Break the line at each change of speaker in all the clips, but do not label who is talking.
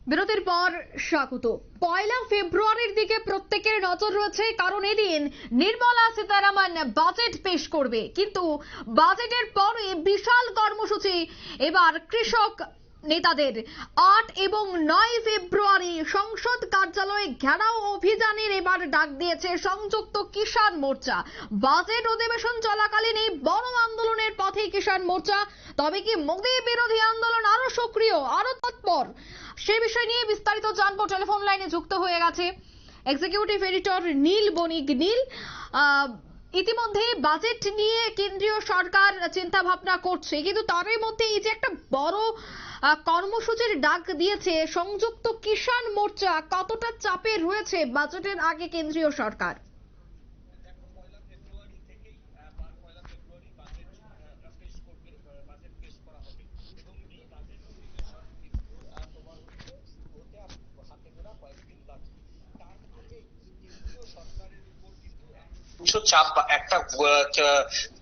বিরতির পর স্বাগত। 1 ফেব্রুয়ারির দিকে প্রত্যেকের নজর রয়েছে, কারণ এদিন নির্মলা সীতারামন বাজেট পেশ করবে। কিন্তু বাজেটের পরে বিশাল কর্মসূচি এবার কৃষক নেতাদের। 8 এবং 9 ফেব্রুয়ারি সংসদ কার্যালয়ে ঘেরাও অভিযানের এবার ডাক দিয়েছে সংযুক্ত কিষাণ মোর্চা। বাজেট অধিবেশন চলাকালীন এই বড় আন্দোলনের পথে কিষাণ মোর্চা। তবে কি মোদী বিরোধী আন্দোলন আরো সক্রিয়, আরো তৎপর? সে বিষয় নিয়ে বিস্তারিত জানবো। টেলিফোন লাইনে যুক্ত হয়ে গেছে এক্সিকিউটিভ এডিটর নীল বণিক। নীল, ইতিমধ্যে বাজেট নিয়ে কেন্দ্রীয় সরকার চিন্তা ভাবনা করছে, কিন্তু তারই মধ্যে এই যে একটা বড় কর্মসূচির ডাক দিয়েছে সংযুক্ত কিষাণ মোর্চা, কতটা চাপে রয়েছে বাজেটের আগে কেন্দ্রীয় সরকার?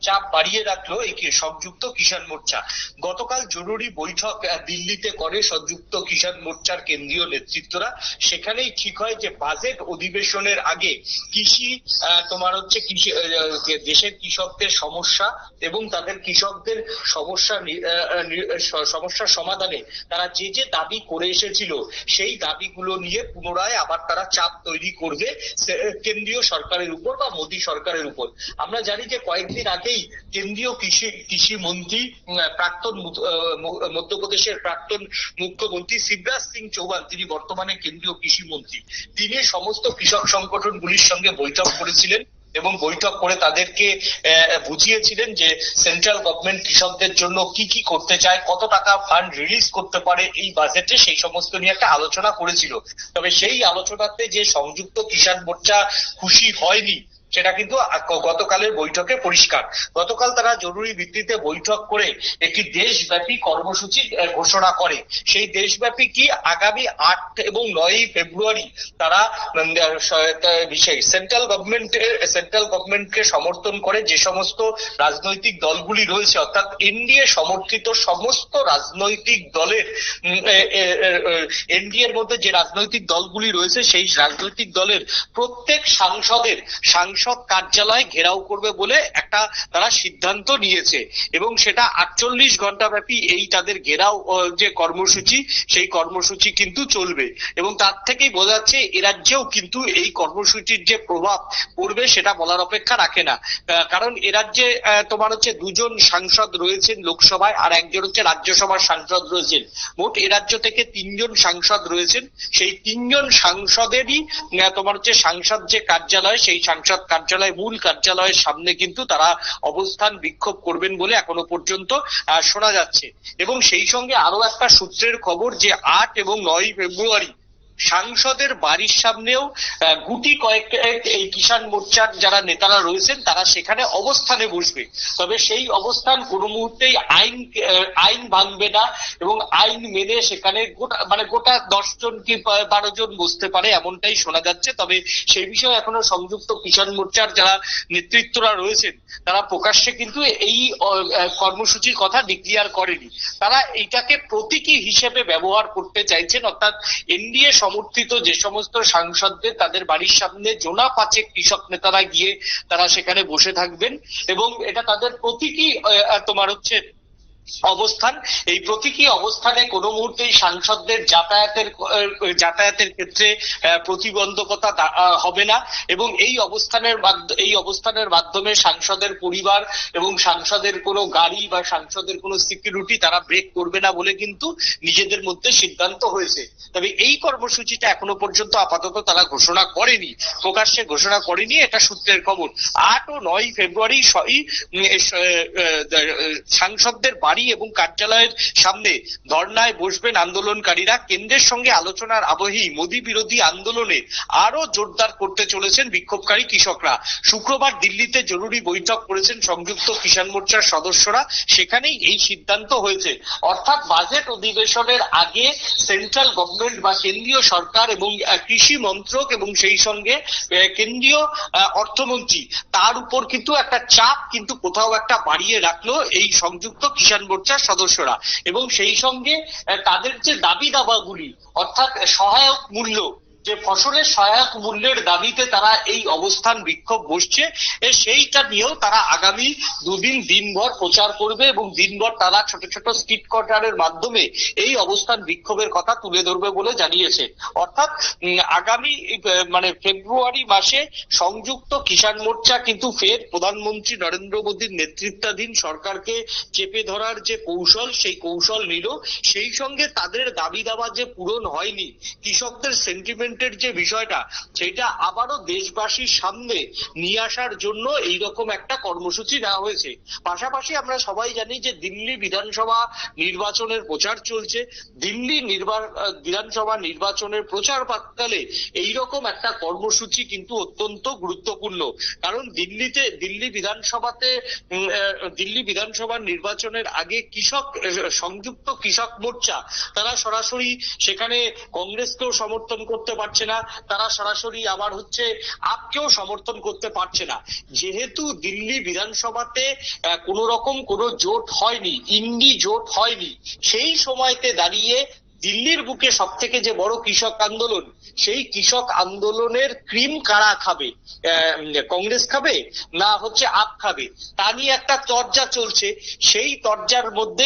চাপ বাড়িয়ে রাখলো এই সংযুক্ত কিষাণ মোর্চা। গতকাল জরুরি বৈঠক দিল্লিতে করে সংযুক্ত কিষাণ মোর্চার কেন্দ্রীয় নেতৃত্বরা। সেখানেই ঠিক হয় যে বাজেট অধিবেশনের আগে কৃষি দেশের কৃষকদের সমস্যা এবং তাদের কৃষকদের সমস্যা সমাধানে তারা যে যে দাবি করে এসেছিল সেই দাবিগুলো নিয়ে পুনরায় আবার তারা চাপ তৈরি করবে কেন্দ্রীয় সরকারের উপর বা মোদী সরকারের উপর। আমরা জানি যে কয়েকদিন আগেই কেন্দ্রীয় কৃষি মন্ত্রী প্রাক্তন মধ্যপ্রদেশের প্রাক্তন মুখ্যমন্ত্রী শিবরাজ সিং চৌহান, তিনি বর্তমানে কেন্দ্রীয় কৃষি মন্ত্রী, তিনি সমস্ত কৃষক সংগঠনগুলির সঙ্গে বৈঠক করেছিলেন এবং বৈঠক করে তাদেরকে বুঝিয়েছিলেন যে সেন্ট্রাল গভর্নমেন্ট কৃষকদের জন্য কি কি করতে চায়, কত টাকা ফান্ড রিলিজ করতে পারে এই বাজেটে, সেই সমস্ত নিয়ে একটা আলোচনা করেছিল। তবে সেই আলোচনাতে যে সংযুক্ত কিষাণ মোর্চা খুশি হয়নি সেটা কিন্তু গতকালের বৈঠকে পরিষ্কার। গতকাল তারা জরুরি ভিত্তিতে বৈঠক করে একটি দেশব্যাপী কর্মসূচি ঘোষণা করে। সেই দেশব্যাপী কি, আগামী 8 এবং 9 ফেব্রুয়ারি তারা সেন্ট্রাল গভর্নমেন্টকে সমর্থন করে যে সমস্ত রাজনৈতিক দলগুলি রয়েছে, অর্থাৎ এনডিএ সমর্থিত সমস্ত রাজনৈতিক দলের এনডিএর মধ্যে যে রাজনৈতিক দলগুলি রয়েছে সেই রাজনৈতিক দলের প্রত্যেক সাংসদ কার্যালয় ঘেরাও করবে বলে একটা তারা সিদ্ধান্ত নিয়েছে এবং সেটা 48 ঘন্টা ব্যাপী এই তাদের ঘেরাও যে কর্মসূচি, সেই কর্মসূচি কিন্তু চলবে। এবং তার থেকেই বোঝা যাচ্ছে এ রাজ্যেও কিন্তু এই কর্মসূচির যে প্রভাব পড়বে সেটা বলার অপেক্ষা রাখে না। কারণ এ রাজ্যে দুজন সাংসদ রয়েছেন লোকসভায় আর একজন রাজ্যসভার সাংসদ রয়েছেন। মোট এ রাজ্য থেকে 3 জন সাংসদ রয়েছেন। সেই 3 জন সাংসদেরই সাংসদ যে কার্যালয়, সেই সাংসদ কার্যালয় মূল কার্যালয়ের সামনে কিন্তু তারা অবস্থান বিক্ষোভ করবেন বলে এখনো পর্যন্ত শোনা যাচ্ছে। এবং সেই সঙ্গে আরো একটা সূত্রের খবর যে 8 এবং 9 ফেব্রুয়ারি সাংসদের বাড়ির সামনেও গুটি কয়েক এই কিষাণ মোর্চার যারা নেতারা রয়েছেন তারা সেখানে অবস্থানে বসবে। তবে সেই অবস্থান কোনো মুহূর্তেই আইন ভাঙবে না এবং আইন মেনে সেখানে গোটা 10 জন কি 12 জন বসতে পারে এমনটাই শোনা যাচ্ছে। তবে সেই বিষয়ে এখনো সংযুক্ত কিষাণ মোর্চার যারা নেতৃত্বরা রয়েছেন তারা প্রকাশ্যে কিন্তু এই কর্মসূচির কথা ডিক্লিয়ার করেনি। তারা এইটাকে প্রতীকী হিসেবে ব্যবহার করতে চাইছেন, অর্থাৎ এনডিএ সমর্থিত যে সমস্ত সাংসদদের তাদের বাড়ির সামনে জোনা 5 কৃষক নেতারা গিয়ে তারা সেখানে বসে থাকবেন এবং এটা তাদের প্রতীকী অবস্থান। এই প্রতীকী অবস্থানে কোনো মুহূর্তেই সাংসদদের যাতায়াতের ক্ষেত্রে প্রতিবন্ধকতা হবে না এবং এই অবস্থানের মাধ্যমে সাংসদের পরিবার এবং সাংসদের কোনো গাড়ি বা সাংসদের কোনো সিকিউরিটি তারা ব্রেক করবে না বলে কিন্তু নিজেদের মধ্যে সিদ্ধান্ত হয়েছে। তবে এই কর্মসূচিটা এখনো পর্যন্ত আপাতত তারা ঘোষণা করেনি, প্রকাশ্যে ঘোষণা করেনি, এটা সূত্রের খবর। 8 ও 9 ফেব্রুয়ারি সাংসদদের বাড়ি এবং কার্যালয়ের সামনে ধর্নায় বসবেন আন্দোলনকারীরা। কেন্দ্রের সঙ্গে আলোচনার আবহেই মোদী বিরোধী আন্দোলনে আরো জোরদার করতে চলেছেন বিক্ষোভকারী কৃষকরা। শুক্রবার দিল্লিতে জরুরি বৈঠক করেছেন সংযুক্ত কিষাণ মোর্চার সদস্যরা, সেখানেই এই সিদ্ধান্ত হয়েছে। অর্থাৎ বাজেট অধিবেশনের আগে সেন্ট্রাল গভর্নমেন্ট বা কেন্দ্রীয় সরকার এবং কৃষি মন্ত্রক এবং সেই সঙ্গে কেন্দ্রীয় অর্থমন্ত্রী তার উপর কিন্তু একটা চাপ কিন্তু কোথাও একটা বাড়িয়ে রাখলো এই সংযুক্ত কিষাণ কিষাণ মোর্চার সদস্যরা, এবং সেই সঙ্গে তাদের যে দাবি দাবাগুলি, অর্থাৎ সহায়ক মূল্য, যে ফসলের সহায়ক মূল্যের দাবিতে তারা এই অবস্থান বিক্ষোভ বসছে, সেইটা নিয়েও তারা আগামী দুদিন দিনভর প্রচার করবে এবং দিনভর তারা ছোট ছোট স্ট্রিট কর্নারের মাধ্যমে এই অবস্থান বিক্ষোভের কথা তুলে ধরবে বলে জানিয়েছে। অর্থাৎ আগামী ফেব্রুয়ারি মাসে সংযুক্ত কিষাণ মোর্চা কিন্তু ফের প্রধানমন্ত্রী নরেন্দ্র মোদীর নেতৃত্বাধীন সরকারকে চেপে ধরার যে কৌশল, সেই কৌশল নিল। সেই সঙ্গে তাদের দাবি দাবা যে পূরণ হয়নি, কৃষকদের সেন্টিমেন্টের যে বিষয়টা, সেটা আবারও দেশবাসীর সামনে নিয়ে আসার জন্য এইরকম একটা কর্মসূচি নেওয়া হয়েছে। পাশাপাশি আমরা সবাই জানি যে দিল্লি বিধানসভা নির্বাচনের প্রচার চলছে। দিল্লি বিধানসভা নির্বাচনের প্রচার প্রাক্কালে এইরকম একটা কর্মসূচি কিন্তু অত্যন্ত গুরুত্বপূর্ণ। কারণ দিল্লি বিধানসভা নির্বাচনের আগে সংযুক্ত কৃষক মোর্চা তারা সরাসরি সেখানে কংগ্রেসকেও সমর্থন করতে পারছে না, তারা সরাসরি আবার আপকেও সমর্থন করতে পারছে না। যেহেতু দিল্লি বিধানসভাতে কোন রকম কোনো জোট হয়নি, ইন্ডি জোট হয়নি, সেই সময়তে দাঁড়িয়ে দিল্লির বুকে সব থেকে যে বড় কৃষক আন্দোলন, সেই কৃষক আন্দোলনের ক্রিম কারা খাবে? কংগ্রেস খাবে না আপ খাবে? তা নিয়ে একটা চর্চা চলছে। সেই চর্চার মধ্যে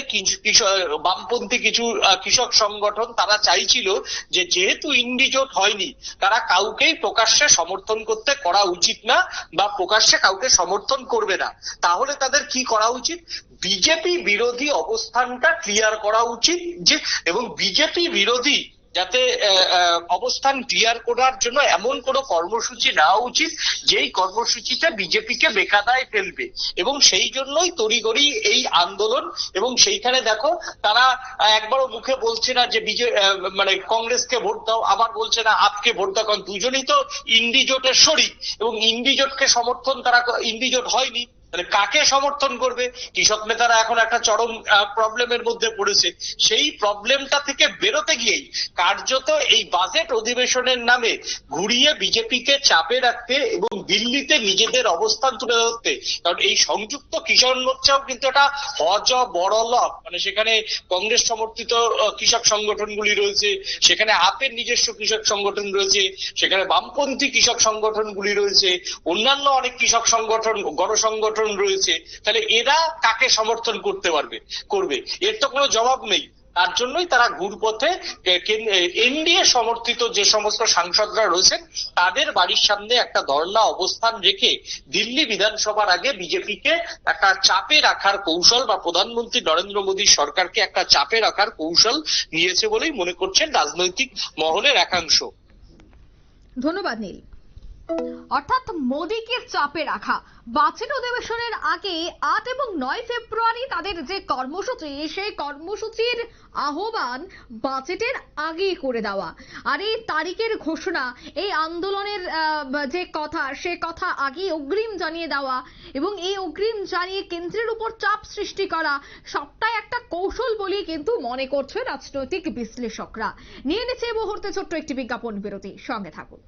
বামপন্থী কিছু কৃষক সংগঠন তারা চাইছিল যে যেহেতু ইন্ডি জোট হয়নি, তারা কাউকেই প্রকাশ্যে সমর্থন করা উচিত না, বা প্রকাশ্যে কাউকে সমর্থন করবে না। তাহলে তাদের কি করা উচিত? বিজেপি বিরোধী অবস্থানটা ক্লিয়ার করা উচিত, এবং বিজেপি বিরোধী যাতে অবস্থান ক্লিয়ার করার জন্য এমন কোন কর্মসূচি নেওয়া উচিত যেই কর্মসূচিটা বিজেপিকে বেকায়দায় ফেলবে। এবং সেই জন্যই তড়িঘড়ি এই আন্দোলন। এবং সেইখানে দেখো, তারা একবারও মুখে বলছে না যে কংগ্রেসকে ভোট দাও, আবার বলছে না আপকে ভোট দাও, কারণ দুজনই তো ইন্ডি জোটের শরিক, এবং ইন্ডি জোটকে সমর্থন ইন্ডি জোট হয়নি, কাকে সমর্থন করবে? কৃষক নেতারা এখন একটা চরম প্রবলেমের মধ্যে পড়েছে। সেই প্রবলেমটা থেকে বেরোতে গিয়েই কার্যত এই বাজেট অধিবেশনের নামে ঘুরিয়ে বিজেপিকে চাপে রাখতে এবং দিল্লিতে নিজেদের অবস্থান তুলে ধরতে। কারণ এই সংযুক্ত কিষাণ মোর্চাও কিন্তু একটা বড়লক, সেখানে কংগ্রেস সমর্থিত কৃষক সংগঠনগুলি রয়েছে, সেখানে আপের নিজস্ব কৃষক সংগঠন রয়েছে, সেখানে বামপন্থী কৃষক সংগঠনগুলি রয়েছে, অন্যান্য অনেক কৃষক সংগঠন, গণসংগঠন রয়েছে। তাহলে এরা কাকে সমর্থন করবে? এর তো কোনো জবাব নেই। তার জন্যই তারা ঘুরপথে এনডিএ সমর্থিত যে সমস্ত সাংসদরা রয়েছেন তাদের বাড়ির সামনে একটা ধর্ণা অবস্থান রেখে দিল্লি বিধানসভার আগে বিজেপিকে একটা চাপে রাখার কৌশল, বা প্রধানমন্ত্রী নরেন্দ্র মোদী সরকারকে একটা চাপে রাখার কৌশল নিয়েছে বলেই মনে করছেন রাজনৈতিক মহলের একাংশ।
ধন্যবাদ নীল। অর্থাৎ মোদীকে চাপে রাখা, বাজেট অধিবেশনের আগে 8 এবং 9 ফেব্রুয়ারি তাদের যে কর্মসূচি, সেই কর্মসূচির আহ্বান বাজেটের আগেই করে দেওয়া, আর এই তারিখের ঘোষণা, এই আন্দোলনের যে কথা, সে কথা আগেই অগ্রিম জানিয়ে দেওয়া, এবং এই অগ্রিম জানিয়ে কেন্দ্রের উপর চাপ সৃষ্টি করা, সবটাই একটা কৌশল বলেই কিন্তু মনে করছে রাজনৈতিক বিশ্লেষকরা। নিয়ে নিচ্ছে এই মুহূর্তে ছোট্ট একটি বিজ্ঞাপন বিরতি, সঙ্গে থাকুন।